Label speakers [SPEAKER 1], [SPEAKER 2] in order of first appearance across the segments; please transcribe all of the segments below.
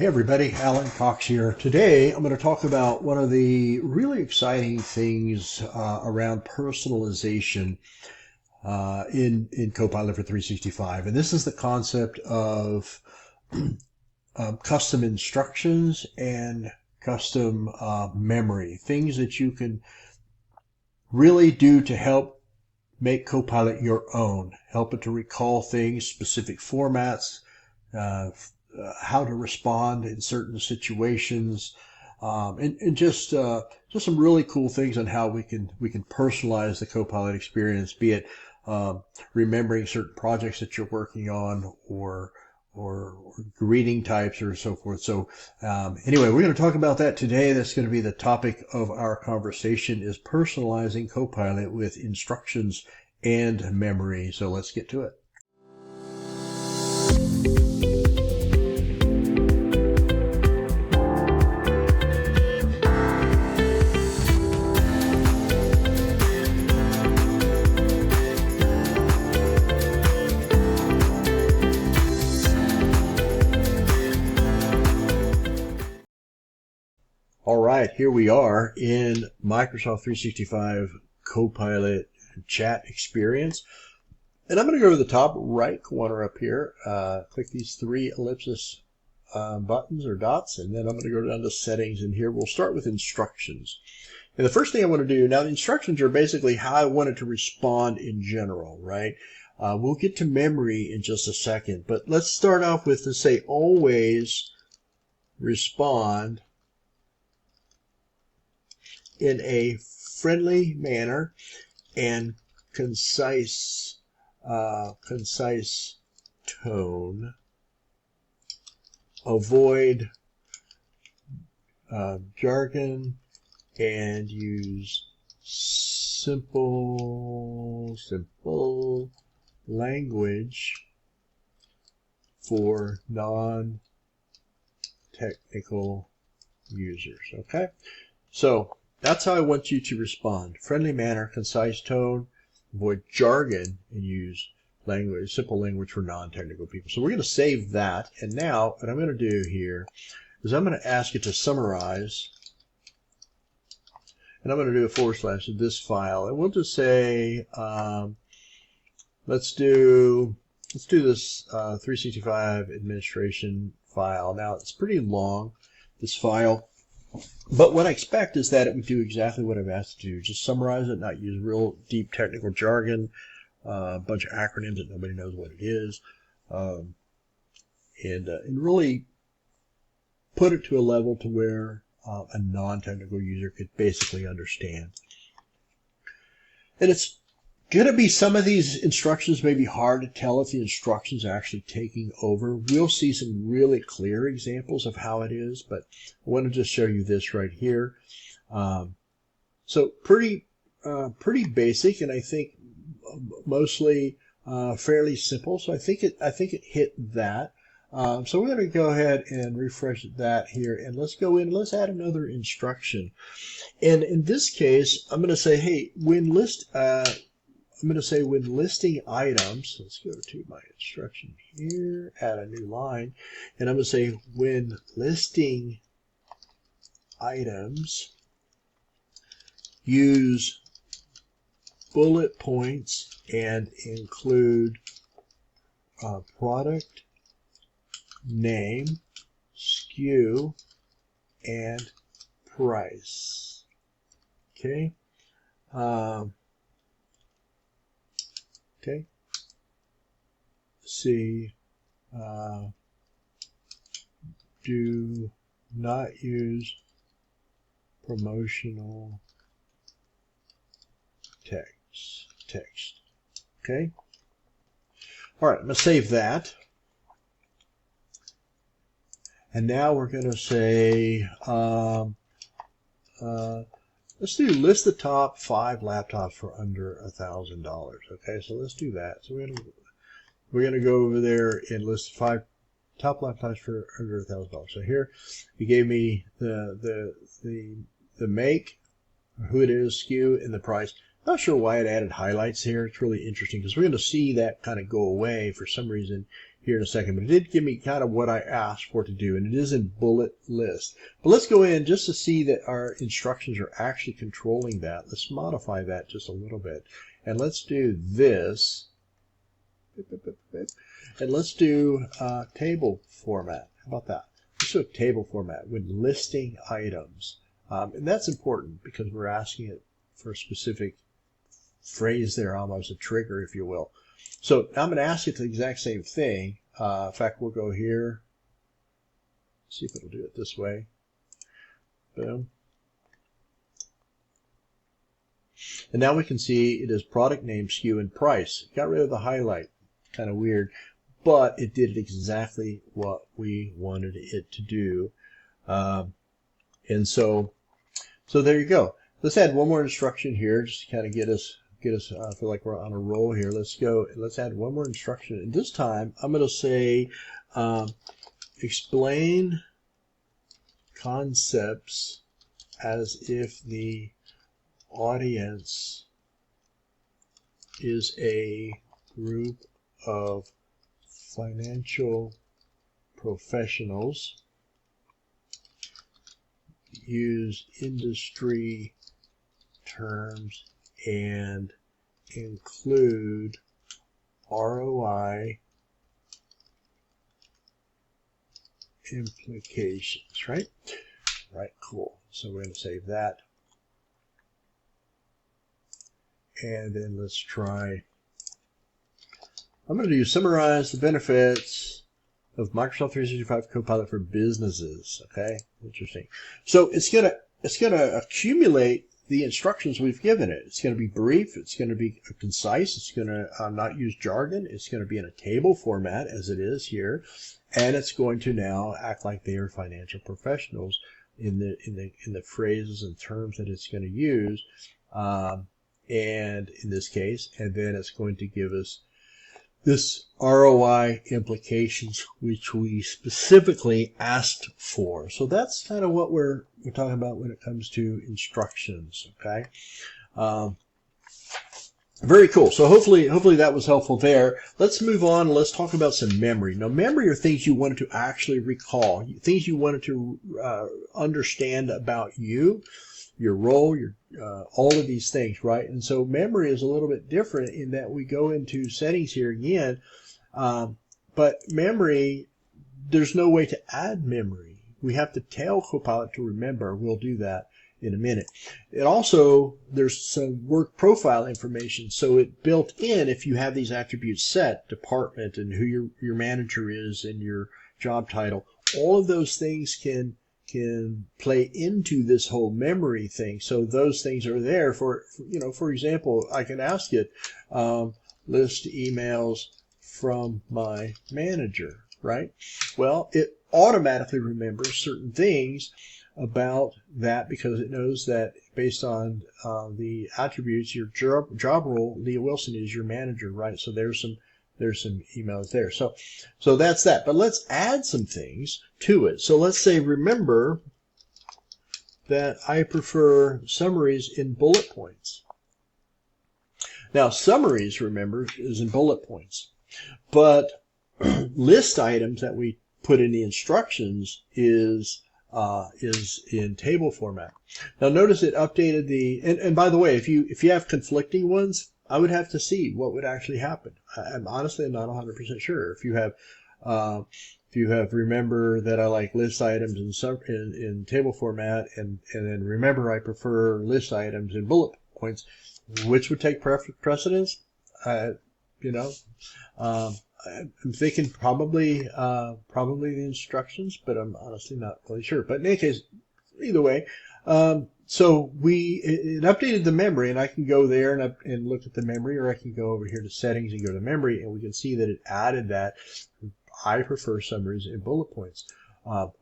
[SPEAKER 1] Hey everybody, Alan Cox here. Today I'm going to talk about one of the really exciting things around personalization in Copilot for 365. And this is the concept of custom instructions and custom memory, things that you can really do to help make Copilot your own, help it to recall things, specific formats, how to respond in certain situations, and just some really cool things on how we can personalize the Copilot experience, be it remembering certain projects that you're working on, or greeting types or so forth. So anyway, we're going to talk about that today. That's going to be the topic of our conversation, is personalizing Copilot with instructions and memory. So let's get to it. All right, here we are in Microsoft 365 Copilot chat experience. And I'm going to go to the top right corner up here, click these three ellipsis buttons or dots, and then I'm going to go down to settings, and here we'll start with instructions. And the first thing I want to do, now the instructions are basically how I want it to respond in general, right? We'll get to memory in just a second, but let's start off with to say always respond in a friendly manner and concise tone. Avoid jargon and use simple language for non-technical users. Okay, so that's how I want you to respond. Friendly manner, concise tone, avoid jargon, and use simple language for non-technical people. So we're going to save that. And now what I'm going to do here is I'm going to ask it to summarize. And I'm going to do a / this file. And we'll just say, let's do this 365 administration file. Now it's pretty long, this file. But what I expect is that it would do exactly what I've asked it to do. Just summarize it, not use real deep technical jargon, a bunch of acronyms that nobody knows what it is, and really put it to a level to where a non-technical user could basically understand. And it's going to be, some of these instructions may be hard to tell if the instructions are actually taking over. We'll see some really clear examples of how it is, but I want to just show you this right here. So pretty basic, and I think mostly fairly simple. So I think it hit that. So we're going to go ahead and refresh that here, and let's go in. Let's add another instruction. And in this case, I'm going to say, hey, when listing items, let's go to my instruction here, add a new line, and I'm going to say when listing items, use bullet points and include product name, SKU, and price. Okay. Okay. See, do not use promotional text. Okay. All right, I'm going to save that. And now we're going to say, let's list the top 5 laptops for under $1,000. Okay, so let's do that. So we're gonna go over there and list 5 top laptops for under $1,000. So here, he gave me the make, who it is, SKU, and the price. Not sure why it added highlights here. It's really interesting because we're going to see that kind of go away for some reason here in a second. But it did give me kind of what I asked for it to do, and it is in bullet list. But let's go in just to see that our instructions are actually controlling that. Let's modify that just a little bit. And let's do this. And let's do table format. How about that? Let's do a table format with listing items. And that's important because we're asking it for a specific phrase there, almost a trigger, if you will. So I'm going to ask it the exact same thing. In fact, we'll go here. See if it'll do it this way. Boom. And now we can see it is product name, SKU, and price. Got rid of the highlight. Kind of weird. But it did exactly what we wanted it to do. And so there you go. Let's add one more instruction here just to kind of get us I feel like we're on a roll here. Let's add one more instruction. And this time I'm going to say explain concepts as if the audience is a group of financial professionals. Use industry terms and include ROI implications, right? Right, cool. So we're going to save that. And then let's try, I'm going to do summarize the benefits of Microsoft 365 Copilot for businesses. Okay, interesting. So it's gonna accumulate the instructions we've given it. It's going to be brief. It's going to be concise. It's going to not use jargon. It's going to be in a table format as it is here, and it's going to now act like they are financial professionals in the phrases and terms that it's going to use, and in this case, and then it's going to give us this ROI implications, which we specifically asked for. So that's kind of what we're talking about when it comes to instructions. Okay, very cool. So hopefully that was helpful there. Let's move on. Let's talk about some memory. Now, memory are things you wanted to actually recall, things you wanted to understand about you, your role, your all of these things, right? And so memory is a little bit different in that we go into settings here again, but memory, there's no way to add memory. We have to tell Copilot to remember. We'll do that in a minute. It also, there's some work profile information. So it built in, if you have these attributes set, department and who your manager is and your job title, all of those things can play into this whole memory thing. So those things are there for example, I can ask it, list emails from my manager, right? Well, it automatically remembers certain things about that because it knows that based on the attributes, your job role, Leah Wilson is your manager, right? So there's some emails there. So that's that. But let's add some things to it. So let's say, remember that I prefer summaries in bullet points. Now, summaries, remember, is in bullet points. But list items that we put in the instructions is in table format. Now, notice it updated the, and by the way, if you have conflicting ones, I would have to see what would actually happen. I'm honestly not 100% sure. If you have remember that I like list items in table format, and then remember I prefer list items in bullet points, which would take precedence? I'm thinking probably the instructions, but I'm honestly not really sure. But in any case, either way, so it updated the memory, and I can go there and look at the memory, or I can go over here to settings and go to memory, and we can see that it added that. I prefer summaries in bullet points.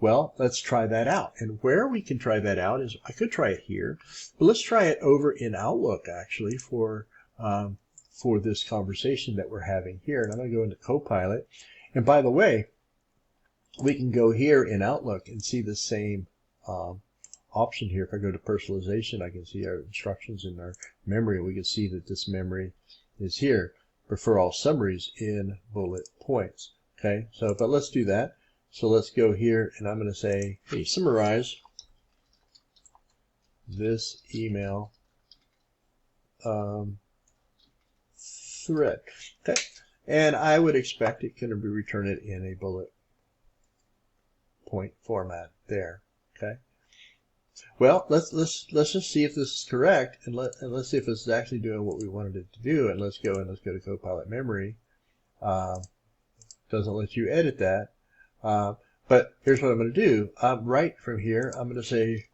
[SPEAKER 1] Well, let's try that out. And where we can try that out is, I could try it here, but let's try it over in Outlook actually for this conversation that we're having here. And I'm going to go into Copilot. And by the way, we can go here in Outlook and see the same option here. If I go to personalization, I can see our instructions in our memory. We can see that this memory is here. Prefer all summaries in bullet points. Okay, so but let's do that. So let's go here, and I'm going to say, hey, summarize this email thread. Okay, and I would expect it can be return it in a bullet point format there. Okay. Well, let's just see if this is correct, and let's see if this is actually doing what we wanted it to do. And let's go to Copilot memory. Doesn't let you edit that, but here's what I'm going to do. Right from here, I'm going to say,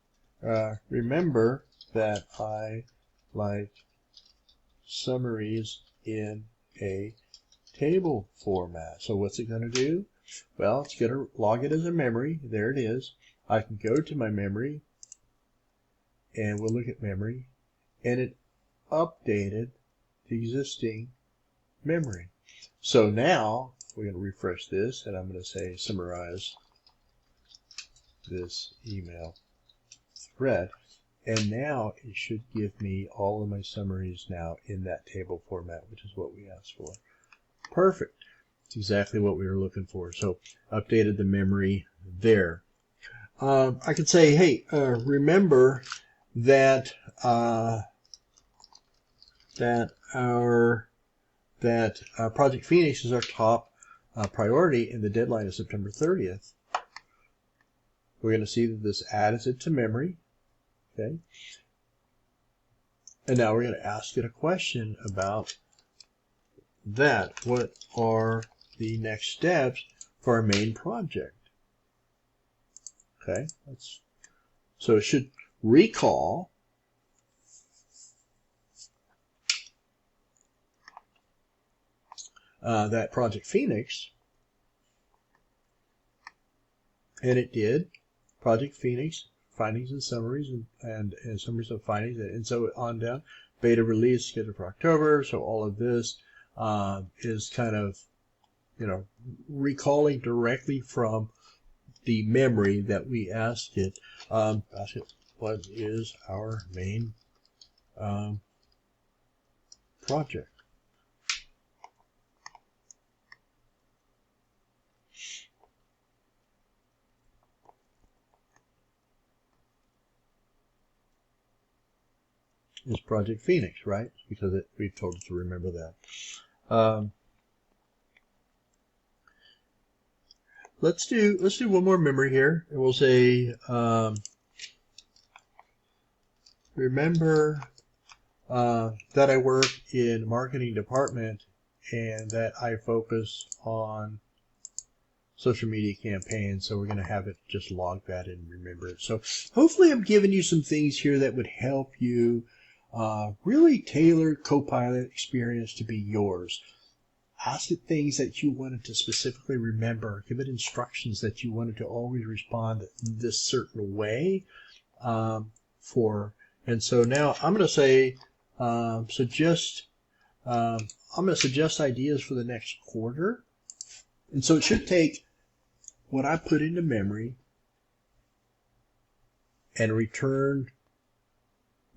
[SPEAKER 1] remember that I like summaries in a table format. So what's it going to do? Well, it's going to log it as a memory. There it is. I can go to my memory, and we'll look at memory, and it updated the existing memory. So now we're going to refresh this, and I'm going to say summarize this email thread, and now it should give me all of my summaries now in that table format, which is what we asked for. Perfect. It's exactly what we were looking for. So updated the memory there. I could say, hey, remember that Project Phoenix is our top priority, and the deadline is September 30th. We're going to see that this adds it to memory. Okay. And now we're going to ask it a question about that. What are the next steps for our main project? Okay. So it should recall that Project Phoenix, and it did. Project Phoenix, findings and summaries, and summaries of findings, and so on down. Beta release scheduled for October. So all of this is kind of, recalling directly from the memory that we asked it. What is our main project? Is Project Phoenix, right? Because we've told it to remember that. Let's do one more memory here, and we'll say remember that I work in marketing department and that I focus on social media campaigns. So we're going to have it just log that and remember it. So hopefully I'm giving you some things here that would help you really tailor Copilot experience to be yours. Ask it things that you wanted to specifically remember. Give it instructions that you wanted to always respond this certain way. And so now I'm going to say I'm going to suggest ideas for the next quarter. And so it should take what I put into memory and return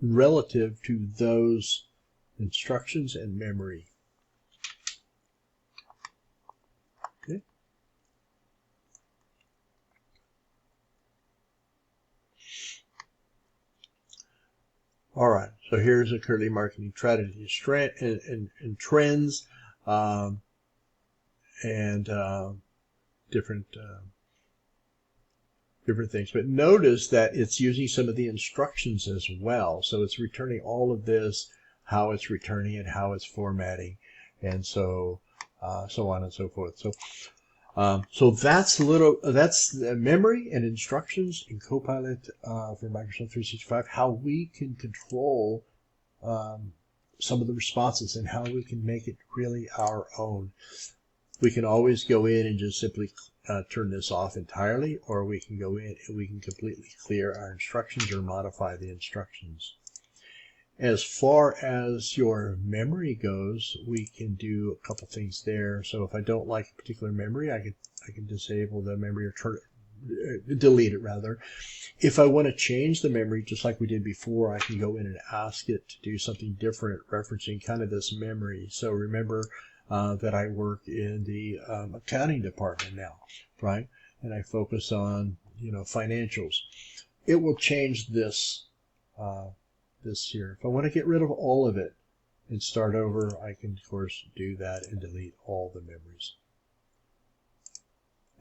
[SPEAKER 1] relative to those instructions and memory. Okay. All right. So here's a currently marketing strategy and trends and different things. But notice that it's using some of the instructions as well. So it's returning all of this, how it's returning it, how it's formatting, and so on and so forth. So that's the memory and instructions in Copilot for Microsoft 365, how we can control some of the responses and how we can make it really our own. We can always go in and just simply turn this off entirely, or we can go in and we can completely clear our instructions or modify the instructions. As far as your memory goes, we can do a couple things there. So if I don't like a particular memory, I can disable the memory or delete it rather. If I want to change the memory, just like we did before, I can go in and ask it to do something different, referencing kind of this memory. So remember that I work in the accounting department now, right? And I focus on, financials. It will change this, this here. If I want to get rid of all of it and start over, I can, of course, do that and delete all the memories.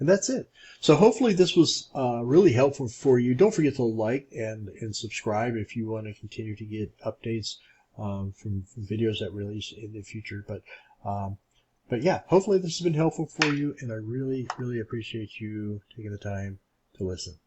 [SPEAKER 1] And that's it. So hopefully this was really helpful for you. Don't forget to like and subscribe if you want to continue to get updates from videos that release in the future. But yeah, hopefully this has been helpful for you, and I really, really appreciate you taking the time to listen.